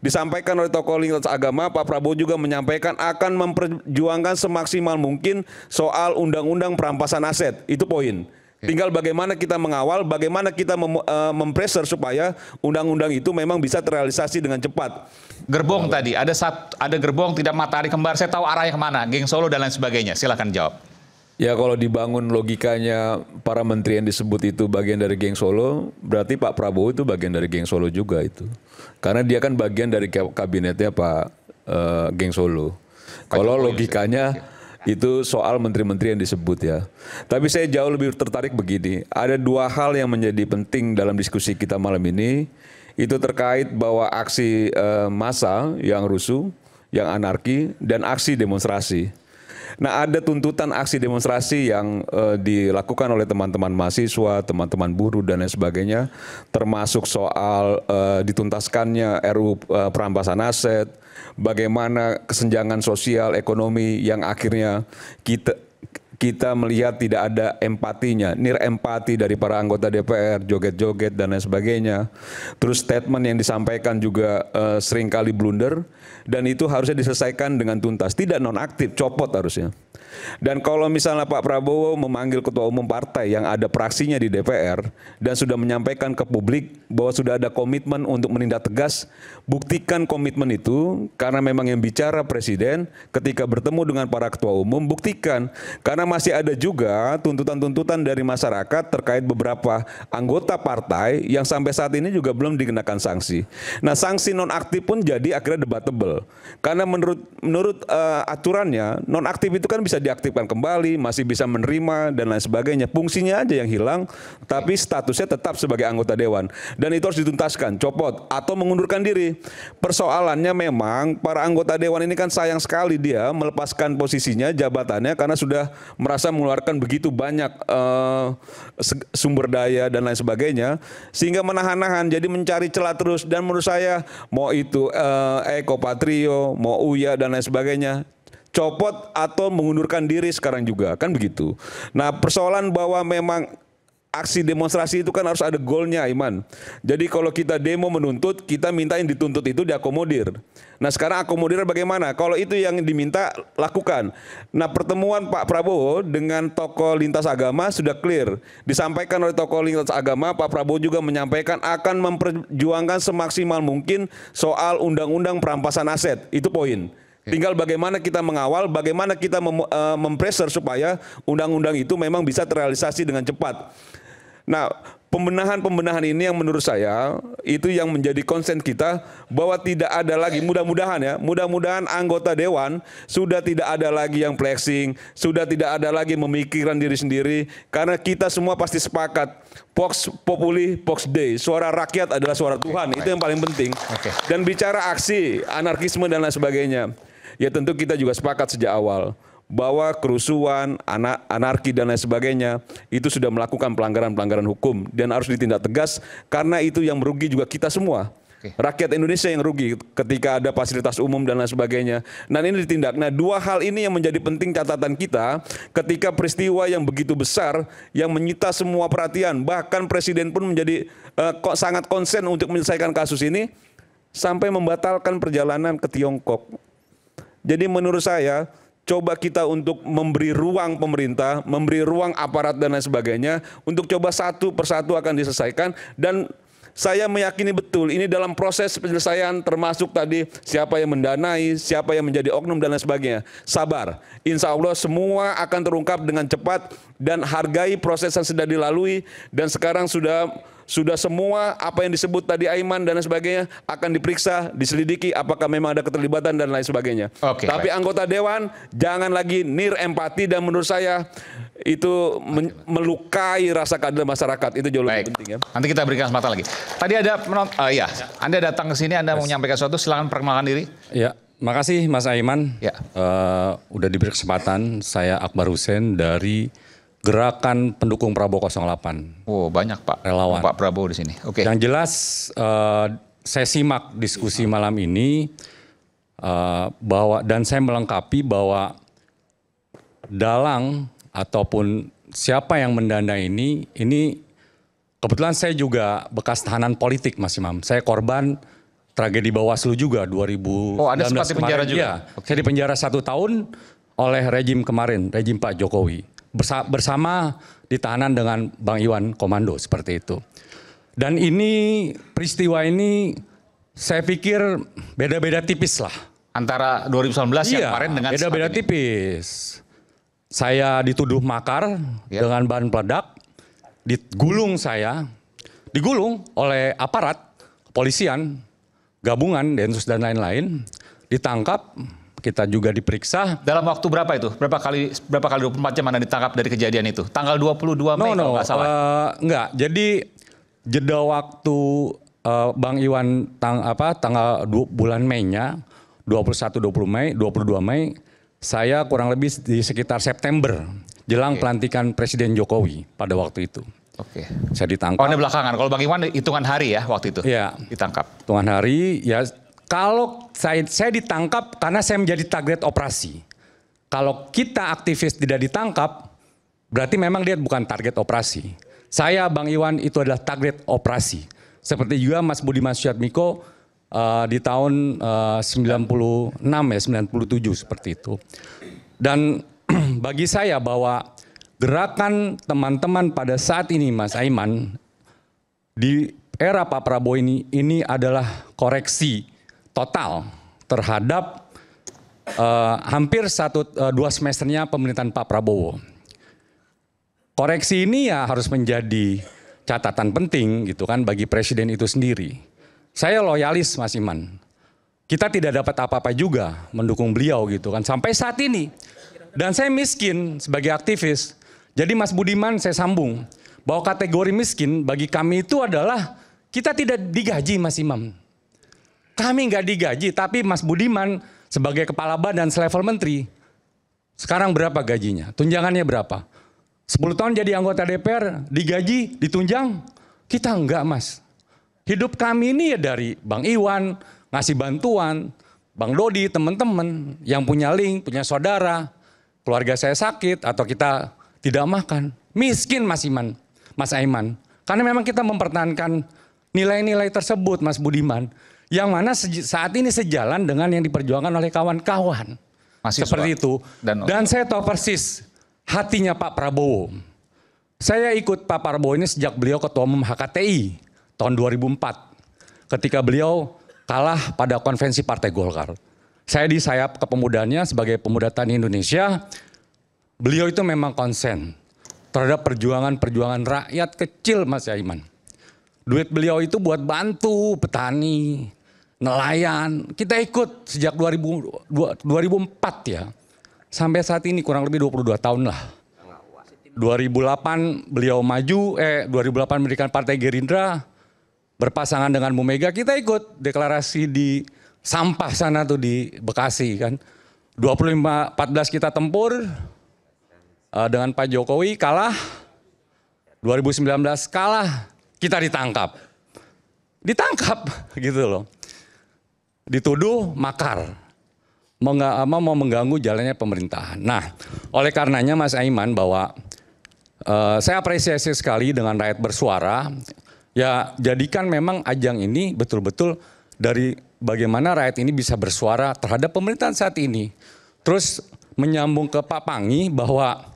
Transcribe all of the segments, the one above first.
Disampaikan oleh tokoh lintas agama, Pak Prabowo juga menyampaikan akan memperjuangkan semaksimal mungkin soal undang-undang perampasan aset. Itu poin. Tinggal bagaimana kita mengawal, bagaimana kita mempressure supaya undang-undang itu memang bisa terrealisasi dengan cepat. Gerbong tadi, ada gerbong tidak matahari kembar, saya tahu arahnya kemana, geng Solo dan lain sebagainya. Silakan jawab. Ya kalau dibangun logikanya para menteri yang disebut itu bagian dari geng Solo, berarti Pak Prabowo itu bagian dari geng Solo juga itu. Karena dia kan bagian dari kabinetnya Pak geng Solo. Kalau logikanya itu soal menteri-menteri yang disebut ya. Tapi saya jauh lebih tertarik begini. Ada dua hal yang menjadi penting dalam diskusi kita malam ini. Itu terkait bahwa aksi massa yang rusuh, yang anarki, dan aksi demonstrasi. Nah ada tuntutan aksi demonstrasi yang dilakukan oleh teman-teman mahasiswa, teman-teman buruh dan lain sebagainya. Termasuk soal dituntaskannya RUU perampasan aset, bagaimana kesenjangan sosial ekonomi yang akhirnya kita melihat tidak ada empatinya, empati dari para anggota DPR, joget-joget dan lain sebagainya. Terus statement yang disampaikan juga seringkali blunder dan itu harusnya diselesaikan dengan tuntas, tidak nonaktif, copot harusnya. Dan kalau misalnya Pak Prabowo memanggil ketua umum partai yang ada praksinya di DPR dan sudah menyampaikan ke publik bahwa sudah ada komitmen untuk menindak tegas, buktikan komitmen itu karena memang yang bicara presiden ketika bertemu dengan para ketua umum, buktikan. Karena masih ada juga tuntutan-tuntutan dari masyarakat terkait beberapa anggota partai yang sampai saat ini juga belum dikenakan sanksi. Nah sanksi nonaktif pun jadi akhirnya debatable. Karena menurut aturannya nonaktif itu kan bisa diaktifkan kembali, masih bisa menerima dan lain sebagainya. Fungsinya aja yang hilang, tapi statusnya tetap sebagai anggota dewan. Dan itu harus dituntaskan, copot atau mengundurkan diri. Persoalannya memang para anggota dewan ini kan sayang sekali dia melepaskan posisinya, jabatannya karena sudah merasa mengeluarkan begitu banyak sumber daya dan lain sebagainya, sehingga menahan-nahan, jadi mencari celah terus. Dan menurut saya mau itu Eko Patrio, mau Uya dan lain sebagainya, copot atau mengundurkan diri sekarang juga, kan begitu. Nah persoalan bahwa memang aksi demonstrasi itu kan harus ada goalnya, Iman. Jadi kalau kita demo menuntut, kita minta yang dituntut itu diakomodir. Nah sekarang akomodir bagaimana? Kalau itu yang diminta, lakukan. Nah pertemuan Pak Prabowo dengan tokoh lintas agama sudah clear. Disampaikan oleh tokoh lintas agama, Pak Prabowo juga menyampaikan akan memperjuangkan semaksimal mungkin soal undang-undang perampasan aset. Itu poin. Tinggal bagaimana kita mengawal, bagaimana kita mempressure supaya undang-undang itu memang bisa terrealisasi dengan cepat. Nah, pembenahan ini yang menurut saya itu yang menjadi concern kita, bahwa tidak ada lagi, mudah-mudahan anggota dewan sudah tidak ada lagi yang flexing, sudah tidak ada lagi memikirkan diri sendiri, karena kita semua pasti sepakat Vox Populi, Vox Dei, suara rakyat adalah suara Tuhan, itu yang paling penting. Dan bicara aksi, anarkisme dan lain sebagainya, ya tentu kita juga sepakat sejak awal bahwa kerusuhan, anarki dan lain sebagainya itu sudah melakukan pelanggaran-pelanggaran hukum dan harus ditindak tegas, karena itu yang merugi juga kita semua. Rakyat Indonesia yang rugi ketika ada fasilitas umum dan lain sebagainya. Nah ini ditindak. Nah dua hal ini yang menjadi penting catatan kita ketika peristiwa yang begitu besar yang menyita semua perhatian. Bahkan Presiden pun menjadi sangat konsen untuk menyelesaikan kasus ini sampai membatalkan perjalanan ke Tiongkok. Jadi menurut saya coba kita untuk memberi ruang pemerintah, memberi ruang aparat dan lain sebagainya untuk coba satu persatu akan diselesaikan. Dan saya meyakini betul ini dalam proses penyelesaian, termasuk tadi siapa yang mendanai, siapa yang menjadi oknum dan lain sebagainya. Sabar, insya Allah semua akan terungkap dengan cepat, dan hargai proses yang sudah dilalui. Dan sekarang sudah semua apa yang disebut tadi Aiman dan lain sebagainya akan diperiksa, diselidiki apakah memang ada keterlibatan dan lain sebagainya. Tapi anggota dewan jangan lagi empati, dan menurut saya itu melukai rasa keadilan masyarakat. Itu jauh lebih penting ya. Nanti kita berikan kesempatan lagi. Tadi ada Anda datang ke sini, Anda mau menyampaikan sesuatu, silakan perkenalkan diri. Ya, makasih Mas Aiman. Ya. Udah diberi kesempatan. Saya Akbar Hussein dari Gerakan Pendukung Prabowo 08. Oh, banyak Pak relawan Pak Prabowo di sini. Yang jelas saya simak diskusi malam ini bahwa, dan saya melengkapi bahwa dalang ataupun siapa yang mendanai ini kebetulan saya juga bekas tahanan politik Mas Imam. Saya korban tragedi Bawaslu juga 2019 Oh, Anda sempat di penjara kemarin. juga? Ya, saya di penjara 1 tahun oleh rejim kemarin, rejim Pak Jokowi. Bersama ditahanan dengan Bang Iwan Komando seperti itu. Dan ini peristiwa ini saya pikir beda-beda tipis lah. Antara 2019 yang kemarin dengan beda-beda tipis. Saya dituduh makar dengan bahan peledak, digulung oleh aparat kepolisian, gabungan, Densus dan lain-lain, ditangkap, kita juga diperiksa. Dalam waktu berapa itu? Berapa kali 24 jam Anda ditangkap dari kejadian itu? Tanggal 22 Mei kalau nggak salah. Enggak. Jadi jeda waktu Bang Iwan tanggal bulan Mei-nya 21, 20 Mei, 22 Mei, saya kurang lebih di sekitar September jelang pelantikan Presiden Jokowi pada waktu itu. Oke. Saya ditangkap. Oh, ini belakangan. Kalau Bang Iwan hitungan hari ya waktu itu. Iya. Ditangkap. Hitungan hari ya. Kalau saya ditangkap karena saya menjadi target operasi. Kalau kita aktivis tidak ditangkap, berarti memang dia bukan target operasi. Saya, Bang Iwan, itu adalah target operasi. Seperti juga Mas Budiman Sujatmiko di tahun 96 ya, 97 seperti itu. Dan bagi saya bahwa gerakan teman-teman pada saat ini, Mas Aiman, di era Pak Prabowo ini adalah koreksi total terhadap hampir 2 semesternya pemerintahan Pak Prabowo. Koreksi ini ya harus menjadi catatan penting gitu kan bagi presiden itu sendiri. Saya loyalis Mas Iman. Kita tidak dapat apa-apa juga mendukung beliau gitu kan sampai saat ini. Dan saya miskin sebagai aktivis. Jadi Mas Budiman saya sambung bahwa kategori miskin bagi kami itu adalah kita tidak digaji Mas Imam. Kami nggak digaji tapi Mas Budiman sebagai kepala badan selevel menteri. Sekarang berapa gajinya? Tunjangannya berapa? 10 tahun jadi anggota DPR, digaji, ditunjang? Kita enggak Mas. Hidup kami ini ya dari Bang Iwan, ngasih bantuan, Bang Dodi, teman-teman yang punya link, punya saudara, keluarga saya sakit atau kita tidak makan. Miskin Mas Iman, Mas Aiman. Karena memang kita mempertahankan nilai-nilai tersebut Mas Budiman. Yang mana saat ini sejalan dengan yang diperjuangkan oleh kawan-kawan. Seperti itu. Dan saya tahu persis hatinya Pak Prabowo. Saya ikut Pak Prabowo ini sejak beliau ketua umum HKTI tahun 2004. Ketika beliau kalah pada konvensi Partai Golkar. Saya di sayap kepemudanya sebagai pemuda tani Indonesia. Beliau itu memang konsen terhadap perjuangan-perjuangan rakyat kecil Mas Aiman. Duit beliau itu buat bantu petani, nelayan. Kita ikut sejak 2004 ya. Sampai saat ini kurang lebih 22 tahun lah. 2008 beliau maju, 2008 mendirikan Partai Gerindra, berpasangan dengan Bu Mega, kita ikut deklarasi di Sampah sana tuh di Bekasi kan. 14 kita tempur, dengan Pak Jokowi kalah, 2019 kalah, kita ditangkap. Ditangkap gitu loh. Dituduh makar. Mau mengganggu jalannya pemerintahan. Nah, oleh karenanya Mas Aiman bahwa saya apresiasi sekali dengan rakyat bersuara. Ya, jadikan memang ajang ini betul-betul dari bagaimana rakyat ini bisa bersuara terhadap pemerintahan saat ini. Terus menyambung ke Pak Pangi bahwa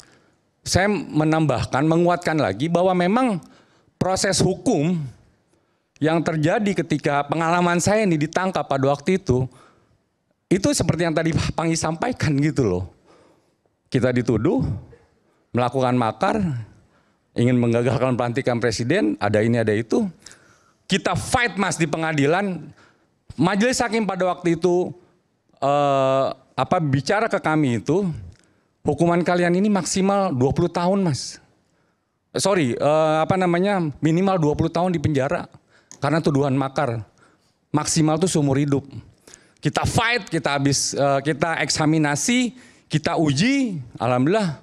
saya menambahkan, menguatkan lagi bahwa memang proses hukum yang terjadi ketika pengalaman saya ini ditangkap pada waktu itu seperti yang tadi Pak Pangi sampaikan gitu loh. Kita dituduh melakukan makar, ingin menggagalkan pelantikan presiden, ada ini ada itu. Kita fight Mas di pengadilan. Majelis hakim pada waktu itu bicara ke kami itu, hukuman kalian ini maksimal 20 tahun Mas. Minimal 20 tahun di penjara karena tuduhan makar. Maksimal tuh seumur hidup. Kita fight, kita eksaminasi, kita uji, alhamdulillah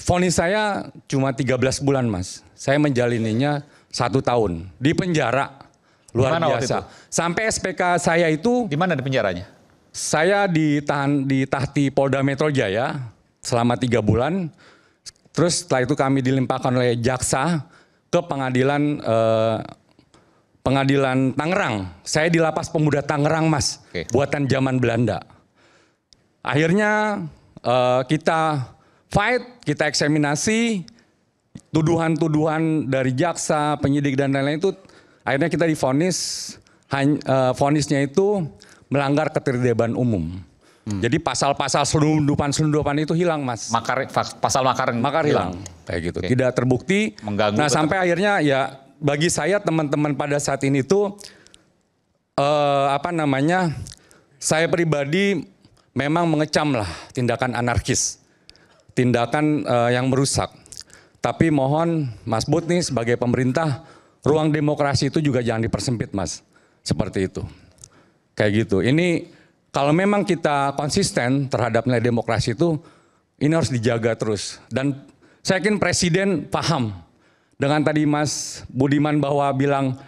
vonis saya cuma 13 bulan Mas. Saya menjalininya 1 tahun di penjara. Luar biasa. Sampai SPK saya itu. Di mana di penjaranya? Saya ditahan di Tahti Polda Metro Jaya selama 3 bulan. Terus setelah itu kami dilimpahkan oleh jaksa ke pengadilan pengadilan Tangerang. Saya di Lapas Pemuda Tangerang, Mas. Oke. Buatan zaman Belanda. Akhirnya kita fight, kita eksaminasi, tuduhan-tuduhan dari jaksa, penyidik dan lain-lain itu akhirnya kita divonis, vonisnya itu melanggar ketertiban umum. Jadi pasal-pasal selundupan itu hilang, Mas. Pasal makar Hilang. Kayak gitu. Oke. Tidak terbukti. Mengganggu Nah, sampai akhirnya ya bagi saya teman-teman pada saat ini tuh saya pribadi memang mengecam lah tindakan anarkis. Tindakan yang merusak. Tapi mohon Mas Bud nih sebagai pemerintah, ruang demokrasi itu juga jangan dipersempit, Mas. Seperti itu. Kayak gitu. Ini kalau memang kita konsisten terhadap nilai demokrasi itu, ini harus dijaga terus. Dan saya yakin Presiden paham dengan tadi Mas Budiman bahwa bilang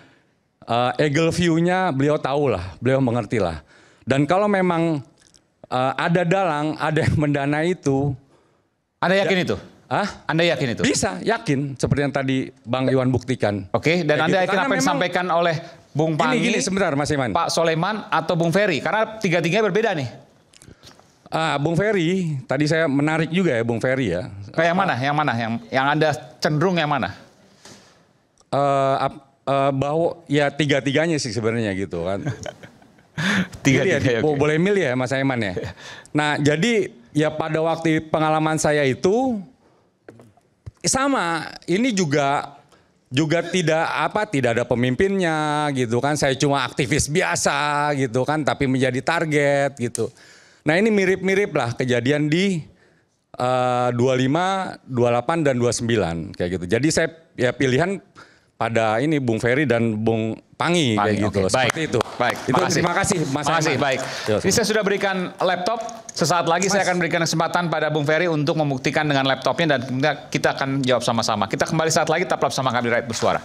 eagle view-nya beliau tahu lah, beliau mengerti lah. Dan kalau memang ada dalang, ada yang mendanai itu. Anda yakin itu? Anda yakin itu? Bisa, yakin. Seperti yang tadi Bang Iwan buktikan. Oke, dan Anda yakin apa yang disampaikan oleh Bung Pangi, Gini sebentar Mas Iman. Pak Soleman atau Bung Ferry? Karena tiga-tiganya berbeda nih. Bung Ferry, tadi saya menarik juga ya Bung Ferry ya. Kayak yang mana? Yang Anda cenderung yang mana? Bahwa ya tiga-tiganya sih sebenarnya gitu kan. Tiga-tiga. Okay. Boleh milih ya Mas Aiman ya. Nah jadi ya pada waktu pengalaman saya itu sama. Ini juga tidak ada pemimpinnya gitu kan. Saya cuma aktivis biasa gitu kan, tapi menjadi target gitu. Nah ini mirip-mirip lah kejadian di 25, 28 dan 29 kayak gitu. Jadi saya ya pilihan pada ini Bung Ferry dan Bung Pangi kayak gitu. Okay. Seperti itu. Baik. Terima kasih Mas Aiman. Baik. Ini saya sudah berikan laptop. Sesaat lagi saya akan berikan kesempatan pada Bung Ferry untuk membuktikan dengan laptopnya dan kita akan jawab sama-sama. Kita kembali saat lagi, tetaplah bersama kami di Rakyat Bersuara.